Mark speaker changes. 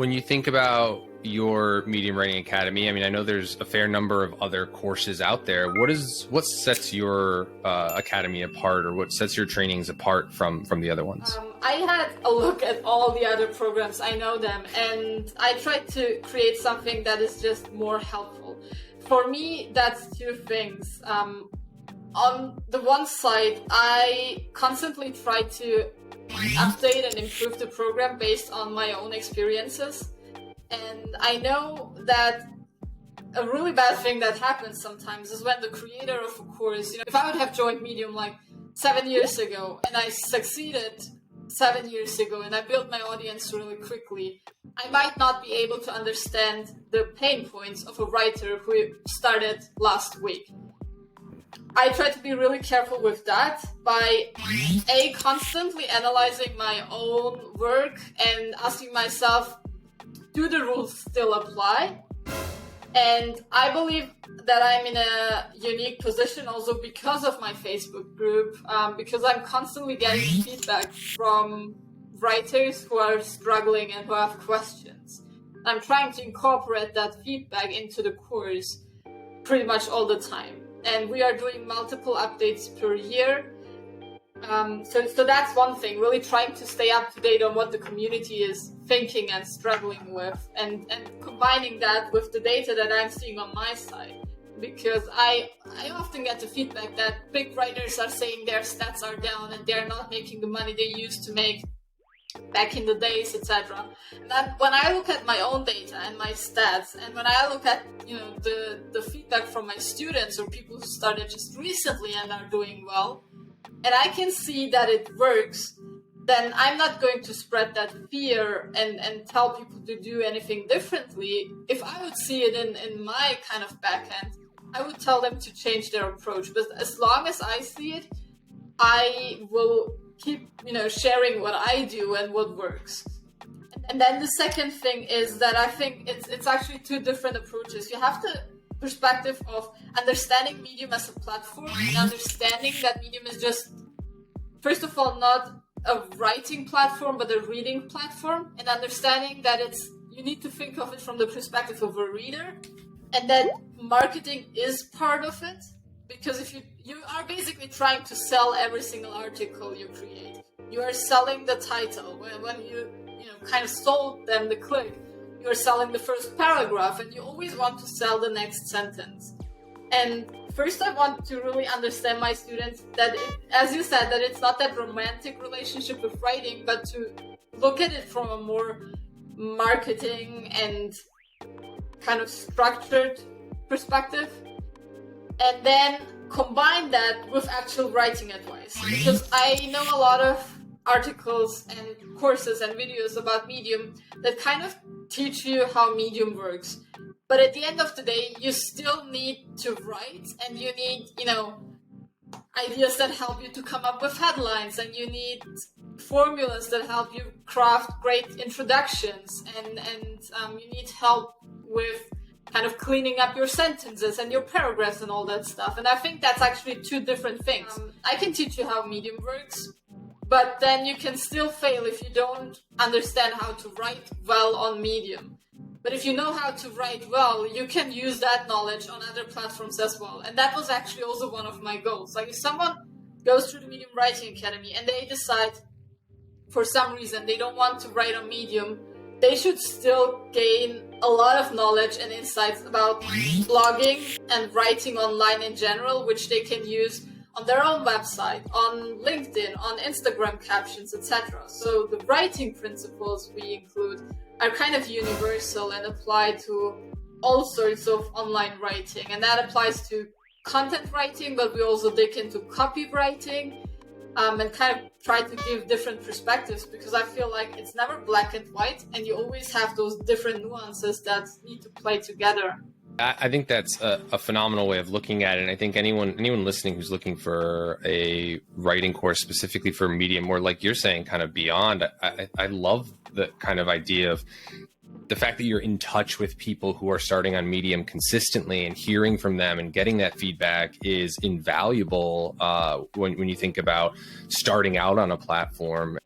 Speaker 1: When you think about your Medium Writing Academy, I mean, I know there's a fair number of other courses out there. What sets your academy apart, or what sets your trainings apart from the other ones?
Speaker 2: I had a look at all the other programs. I know them, and I tried to create something that is just more helpful. For me, that's two things. On the one side, I constantly try to update and improve the program based on my own experiences. And I know that a really bad thing that happens sometimes is when the creator of a course, if I would have joined Medium like 7 years ago and I succeeded 7 years ago and I built my audience really quickly, I might not be able to understand the pain points of a writer who started last week. I try to be really careful with that by constantly analyzing my own work and asking myself, do the rules still apply? And I believe that I'm in a unique position also because of my Facebook group, because I'm constantly getting feedback from writers who are struggling and who have questions. I'm trying to incorporate that feedback into the course pretty much all the time. And we are doing multiple updates per year. So that's one thing, really trying to stay up to date on what the community is thinking and struggling with, and combining that with the data that I'm seeing on my side. Because I often get the feedback that big writers are saying their stats are down and they're not making the money they used to make back in the days, etc. And then when I look at my own data and my stats, and when I look at the feedback from my students or people who started just recently and are doing well, and I can see that it works, then I'm not going to spread that fear and tell people to do anything differently. If I would see it in my kind of backend, I would tell them to change their approach. But as long as I see it, I will keep sharing what I do and what works. And then the second thing is that I think it's actually two different approaches. You have the perspective of understanding Medium as a platform and understanding that Medium is just, first of all, not a writing platform but a reading platform, and understanding that you need to think of it from the perspective of a reader, and that marketing is part of it. Because if you are basically trying to sell every single article you create. You are selling the title. When you kind of sold them the click, you're selling the first paragraph, and you always want to sell the next sentence. And first I want to really understand my students that, as you said, that it's not that romantic relationship with writing, but to look at it from a more marketing and kind of structured perspective. And then combine that with actual writing advice. Because I know a lot of articles and courses and videos about Medium that kind of teach you how Medium works. But at the end of the day, you still need to write, and you need, ideas that help you to come up with headlines, and you need formulas that help you craft great introductions, and you need help with kind of cleaning up your sentences and your paragraphs and all that stuff. And I think that's actually two different things. I can teach you how Medium works, but then you can still fail if you don't understand how to write well on Medium. But if you know how to write well, you can use that knowledge on other platforms as well. And that was actually also one of my goals. Like, if someone goes through the Medium Writing Academy and they decide for some reason they don't want to write on Medium, they should still gain a lot of knowledge and insights about blogging and writing online in general, which they can use on their own website, on LinkedIn, on Instagram captions, etc. So the writing principles we include are kind of universal and apply to all sorts of online writing. And that applies to content writing, but we also dig into copywriting, and kind of try to give different perspectives, because I feel like it's never black and white, and you always have those different nuances that need to play together.
Speaker 1: I think that's a phenomenal way of looking at it. And I think anyone listening who's looking for a writing course specifically for Medium, or like you're saying, kind of beyond, I love the kind of idea of the fact that you're in touch with people who are starting on Medium consistently, and hearing from them and getting that feedback is invaluable when you think about starting out on a platform.